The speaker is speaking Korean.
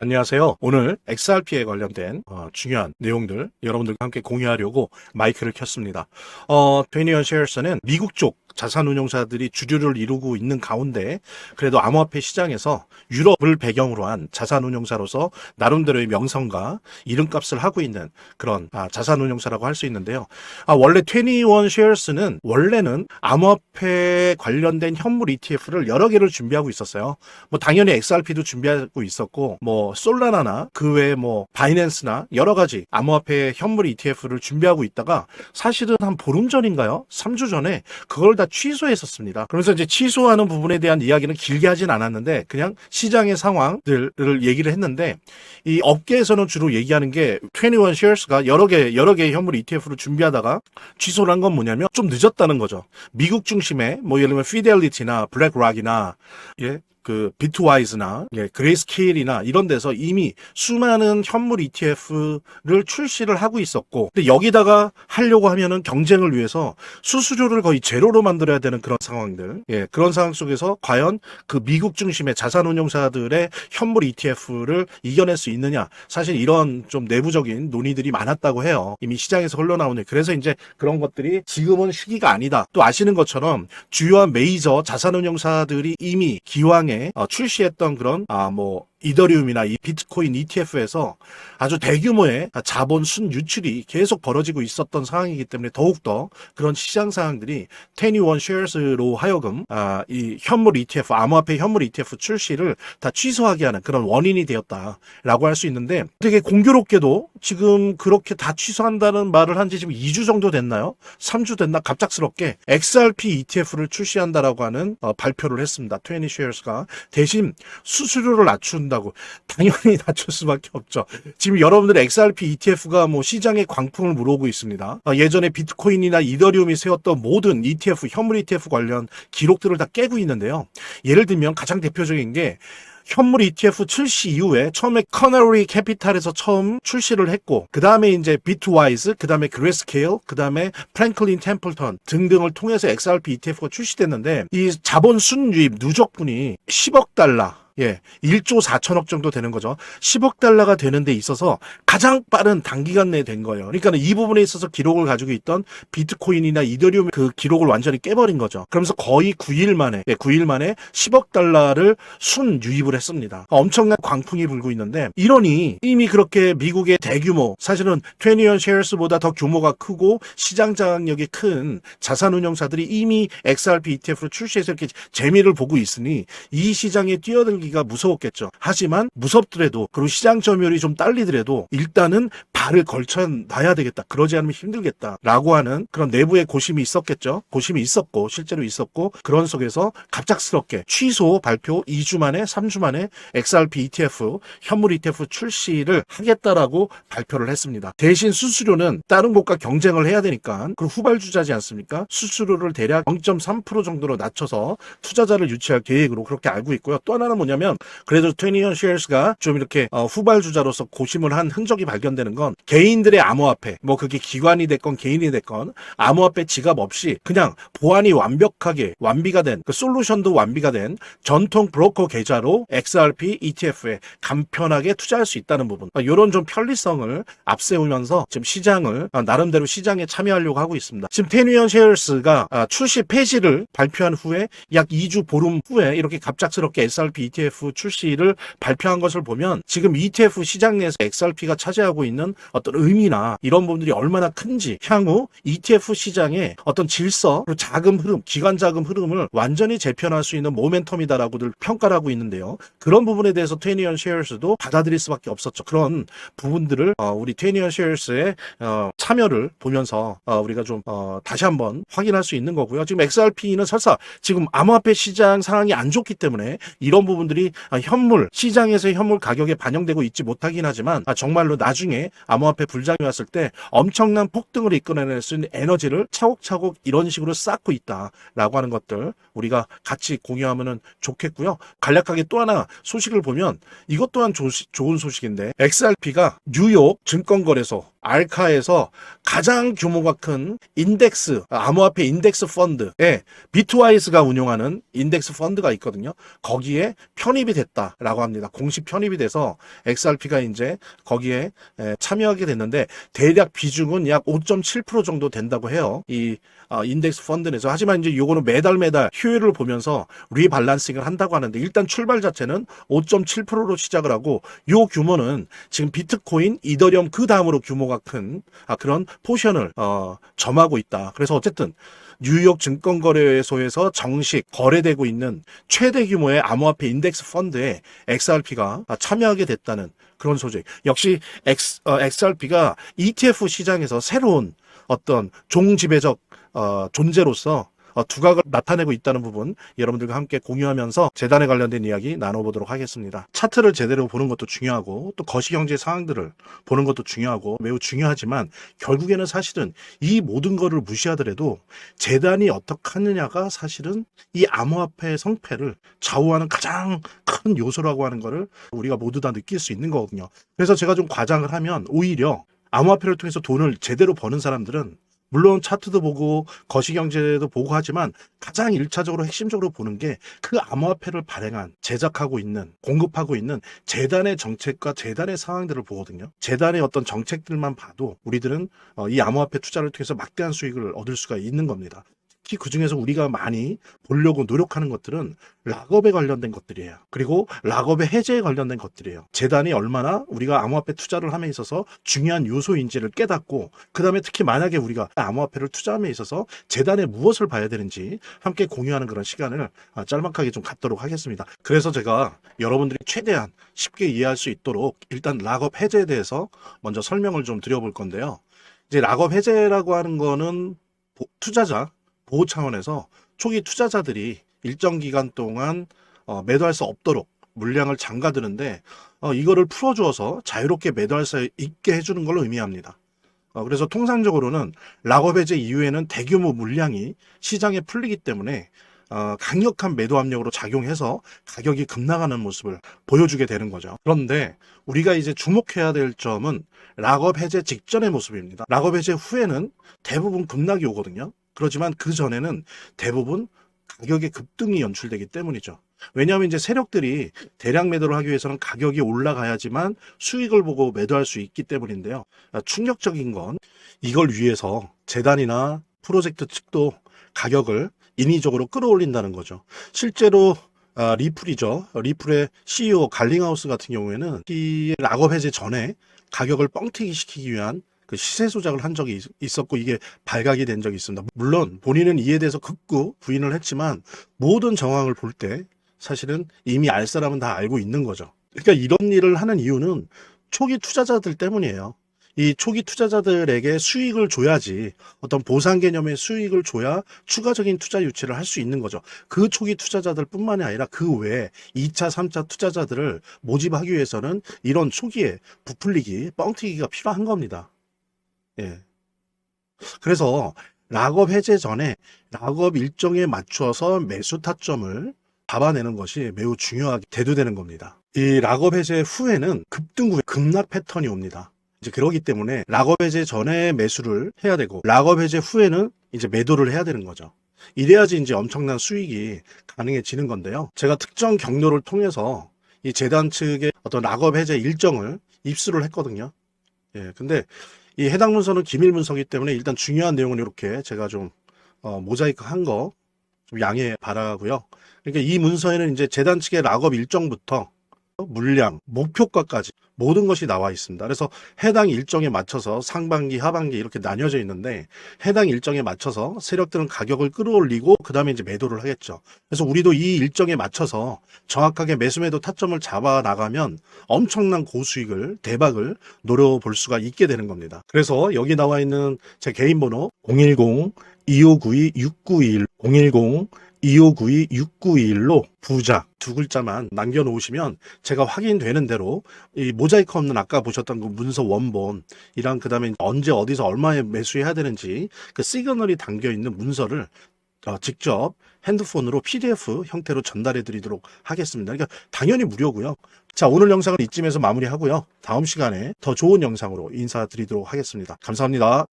안녕하세요. 오늘 XRP에 관련된 중요한 내용들 여러분들과 함께 공유하려고 마이크를 켰습니다. 트웬티원 쉐어스는 미국 쪽 자산운용사들이 주류를 이루고 있는 가운데 그래도 암호화폐 시장에서 유럽을 배경으로 한 자산운용사로서 나름대로의 명성과 이름값을 하고 있는 그런 자산운용사라고 할 수 있는데요. 원래 트웬티원 쉐어스는 원래는 암호화폐 관련된 현물 ETF를 여러 개를 준비하고 있었어요. 뭐 당연히 XRP도 준비하고 있었고 뭐 솔라나나 그 외에 뭐 바이낸스나 여러 가지 암호화폐 현물 ETF를 준비하고 있다가 사실은 한 보름 전인가요? 3주 전에 그걸 다 취소했었습니다. 그래서 이제 취소하는 부분에 대한 이야기는 길게 하진 않았는데 그냥 시장의 상황들을 얘기를 했는데 이 업계에서는 주로 얘기하는 게 21 쉐어스가 여러 개 현물 ETF를 준비하다가 취소를 한 건 뭐냐면 좀 늦었다는 거죠. 미국 중심의 뭐 예를 들면 피델리티나 블랙락이나 그 비트와이즈나 그레이스케일이나 이런 데서 이미 수많은 현물 ETF를 출시를 하고 있었고 근데 여기다가 하려고 하면은 경쟁을 위해서 수수료를 거의 제로로 만들어야 되는 그런 상황들 그런 상황 속에서 과연 그 미국 중심의 자산운용사들의 현물 ETF를 이겨낼 수 있느냐 사실 이런 좀 내부적인 논의들이 많았다고 해요. 이미 시장에서 흘러나오는 그래서 이제 그런 것들이 지금은 시기가 아니다. 또 아시는 것처럼 주요한 메이저 자산운용사들이 이미 기왕에 출시했던 그런 이더리움이나 이 비트코인 ETF에서 아주 대규모의 자본 순유출이 계속 벌어지고 있었던 상황이기 때문에 더욱더 그런 시장 상황들이 21 쉐어스로 하여금 이 현물 ETF, 암호화폐 현물 ETF 출시를 다 취소하게 하는 그런 원인이 되었다라고 할 수 있는데 되게 공교롭게도 지금 그렇게 다 취소한다는 말을 한 지 지금 2주 정도 됐나요? 3주 됐나? 갑작스럽게 XRP ETF를 출시한다라고 하는 발표를 했습니다. 20 쉐어스가 대신 수수료를 낮춘다고 당연히 낮출 수밖에 없죠. 지금 여러분들의 XRP ETF가 뭐 시장의 광풍을 물어오고 있습니다. 예전에 비트코인이나 이더리움이 세웠던 모든 ETF, 현물 ETF 관련 기록들을 다 깨고 있는데요. 예를 들면 가장 대표적인 게 현물 ETF 출시 이후에 처음에 커너리 캐피탈에서 처음 출시를 했고 그 다음에 이제 비트와이즈, 그 다음에 그레스케일, 그 다음에 프랭클린 템플턴 등등을 통해서 XRP ETF가 출시됐는데 이 자본 순유입 누적분이 10억 달러 1조 4천억 정도 되는 거죠. 10억 달러가 되는 데 있어서 가장 빠른 단기간 내에 된 거예요. 그러니까 이 부분에 있어서 기록을 가지고 있던 비트코인이나 이더리움 그 기록을 완전히 깨버린 거죠. 그러면서 거의 9일 만에 10억 달러를 순유입을 했습니다. 엄청난 광풍이 불고 있는데 이러니 이미 그렇게 미국의 대규모 사실은 21 쉐어스보다 더 규모가 크고 시장 장악력이 큰 자산운용사들이 이미 XRP ETF를 출시해서 이렇게 재미를 보고 있으니 이 시장에 뛰어들기 가 무서웠겠죠. 하지만 무섭더라도 그리고 시장 점유율이 좀 딸리더라도 일단은 발을 걸쳐놔야 되겠다. 그러지 않으면 힘들겠다라고 하는 그런 내부의 고심이 있었겠죠. 고심이 있었고 실제로 있었고 그런 속에서 갑작스럽게 취소 발표 2주 만에 3주 만에 XRP ETF 현물 ETF 출시를 하겠다라고 발표를 했습니다. 대신 수수료는 다른 곳과 경쟁을 해야 되니까 그 후발주자지 않습니까? 수수료를 대략 0.3% 정도로 낮춰서 투자자를 유치할 계획으로 그렇게 알고 있고요. 또 하나는 뭐냐면 그래도 21 쉐어스가 좀 이렇게 후발주자로서 고심을 한 흔적이 발견되는 건 개인들의 암호화폐 뭐 그게 기관이 됐건 개인이 됐건 암호화폐 지갑 없이 그냥 보안이 완비가 된 그 솔루션도 완비가 된 전통 브로커 계좌로 XRP ETF에 간편하게 투자할 수 있다는 부분 이런 좀 편리성을 앞세우면서 지금 시장을 나름대로 시장에 참여하려고 하고 있습니다. 지금 21 쉐어스가 출시 폐지를 발표한 후에 약 2주 보름 후에 이렇게 갑작스럽게 XRP ETF 출시를 발표한 것을 보면 지금 ETF 시장 내에서 XRP가 차지하고 있는 어떤 의미나 이런 부분들이 얼마나 큰지 향후 ETF 시장의 어떤 질서 그리고 자금 흐름, 기관 자금 흐름을 완전히 재편할 수 있는 모멘텀이다라고들 평가를 하고 있는데요. 그런 부분에 대해서 21 쉐어스도 받아들일 수밖에 없었죠. 그런 부분들을 우리 21 쉐어스의 참여를 보면서 우리가 좀 다시 한번 확인할 수 있는 거고요. 지금 XRP는 설사 지금 암호화폐 시장 상황이 안 좋기 때문에 이런 부분들이 현물 시장에서의 현물 가격에 반영되고 있지 못하긴 하지만 정말로 나중에 암호화폐 불장이 왔을 때 엄청난 폭등을 이끌어낼 수 있는 에너지를 차곡차곡 이런 식으로 쌓고 있다라고 하는 것들 우리가 같이 공유하면 좋겠고요. 간략하게 또 하나 소식을 보면 이것 또한 좋은 소식인데 XRP가 뉴욕 증권거래소 알카에서 가장 규모가 큰 인덱스, 암호화폐 인덱스 펀드에 비트와이스가 운용하는 인덱스 펀드가 있거든요. 거기에 편입이 됐다라고 합니다. 공식 편입이 돼서 XRP가 이제 거기에 참여하게 됐는데 대략 비중은 약 5.7% 정도 된다고 해요. 이 인덱스 펀드 내에서. 하지만 이제 요거는 매달 효율을 보면서 리밸런싱을 한다고 하는데 일단 출발 자체는 5.7%로 시작을 하고 요 규모는 지금 비트코인, 이더리움 그 다음으로 규모가 큰 그런 포션을 점하고 있다. 그래서 어쨌든 뉴욕 증권거래소에서 정식 거래되고 있는 최대 규모의 암호화폐 인덱스 펀드에 XRP가 참여하게 됐다는 그런 소식. 역시 XRP가 ETF 시장에서 새로운 어떤 종지배적 존재로서 두각을 나타내고 있다는 부분 여러분들과 함께 공유하면서 재단에 관련된 이야기 나눠보도록 하겠습니다. 차트를 제대로 보는 것도 중요하고 또 거시경제 상황들을 보는 것도 중요하고 매우 중요하지만 결국에는 사실은 이 모든 거를 무시하더라도 재단이 어떻게 하느냐가 사실은 이 암호화폐의 성패를 좌우하는 가장 큰 요소라고 하는 거를 우리가 모두 다 느낄 수 있는 거거든요. 그래서 제가 좀 과장을 하면 오히려 암호화폐를 통해서 돈을 제대로 버는 사람들은 물론 차트도 보고 거시경제도 보고 하지만 가장 1차적으로 핵심적으로 보는 게 그 암호화폐를 발행한, 제작하고 있는, 공급하고 있는 재단의 정책과 재단의 상황들을 보거든요. 재단의 어떤 정책들만 봐도 우리들은 이 암호화폐 투자를 통해서 막대한 수익을 얻을 수가 있는 겁니다. 특히 그중에서 우리가 많이 보려고 노력하는 것들은 락업에 관련된 것들이에요. 그리고 락업의 해제에 관련된 것들이에요. 재단이 얼마나 우리가 암호화폐 투자를 함에 있어서 중요한 요소인지를 깨닫고 그 다음에 특히 만약에 우리가 암호화폐를 투자함에 있어서 재단에 무엇을 봐야 되는지 함께 공유하는 그런 시간을 짤막하게 좀 갖도록 하겠습니다. 그래서 제가 여러분들이 최대한 쉽게 이해할 수 있도록 일단 락업 해제에 대해서 먼저 설명을 좀 드려볼 건데요. 이제 락업 해제라고 하는 거는 투자자 보호 차원에서 초기 투자자들이 일정 기간 동안 매도할 수 없도록 물량을 잠가두는데 이거를 풀어주어서 자유롭게 매도할 수 있게 해주는 걸 의미합니다. 그래서 통상적으로는 락업 해제 이후에는 대규모 물량이 시장에 풀리기 때문에 강력한 매도 압력으로 작용해서 가격이 급락하는 모습을 보여주게 되는 거죠. 그런데 우리가 이제 주목해야 될 점은 락업 해제 직전의 모습입니다. 락업 해제 후에는 대부분 급락이 오거든요. 그렇지만 그 전에는 대부분 가격의 급등이 연출되기 때문이죠. 왜냐하면 이제 세력들이 대량 매도를 하기 위해서는 가격이 올라가야지만 수익을 보고 매도할 수 있기 때문인데요. 충격적인 건 이걸 위해서 재단이나 프로젝트 측도 가격을 인위적으로 끌어올린다는 거죠. 실제로 리플이죠. 리플의 CEO 갈링하우스 같은 경우에는 이 락업 해제 전에 가격을 뻥튀기 시키기 위한 그 시세 조작을 한 적이 있었고 이게 발각이 된 적이 있습니다. 물론 본인은 이에 대해서 극구 부인을 했지만 모든 정황을 볼 때 사실은 이미 알 사람은 다 알고 있는 거죠. 그러니까 이런 일을 하는 이유는 초기 투자자들 때문이에요. 이 초기 투자자들에게 수익을 줘야지 어떤 보상 개념의 수익을 줘야 추가적인 투자 유치를 할 수 있는 거죠. 그 초기 투자자들 뿐만이 아니라 그 외에 2차, 3차 투자자들을 모집하기 위해서는 이런 초기에 부풀리기, 뻥튀기가 필요한 겁니다. 예. 그래서 락업 해제 전에 락업 일정에 맞춰서 매수 타점을 잡아내는 것이 매우 중요하게 대두되는 겁니다. 이 락업 해제 후에는 급등 후에 급락 패턴이 옵니다. 이제 그러기 때문에 락업 해제 전에 매수를 해야 되고 락업 해제 후에는 이제 매도를 해야 되는 거죠. 이래야지 이제 엄청난 수익이 가능해지는 건데요. 제가 특정 경로를 통해서 이 재단 측의 어떤 락업 해제 일정을 입수를 했거든요. 예, 근데 이 해당 문서는 기밀 문서이기 때문에 일단 중요한 내용은 이렇게 제가 좀 모자이크 한 거 좀 양해 바라고요. 그러니까 이 문서에는 이제 재단 측의 락업 일정부터 물량, 목표가까지 모든 것이 나와 있습니다. 그래서 해당 일정에 맞춰서 상반기, 하반기 이렇게 나뉘어져 있는데 해당 일정에 맞춰서 세력들은 가격을 끌어올리고 그 다음에 이제 매도를 하겠죠. 그래서 우리도 이 일정에 맞춰서 정확하게 매수 매도 타점을 잡아 나가면 엄청난 고수익을, 대박을 노려볼 수가 있게 되는 겁니다. 그래서 여기 나와 있는 제 개인 번호 010-2592-6921 010-2592-6921로 부자 두 글자만 남겨놓으시면 제가 확인되는 대로 이 모자이크 없는 아까 보셨던 그 문서 원본이랑 그 다음에 언제 어디서 얼마에 매수해야 되는지 그 시그널이 담겨있는 문서를 직접 핸드폰으로 PDF 형태로 전달해 드리도록 하겠습니다. 그러니까 당연히 무료고요. 자, 오늘 영상은 이쯤에서 마무리하고요. 다음 시간에 더 좋은 영상으로 인사드리도록 하겠습니다. 감사합니다.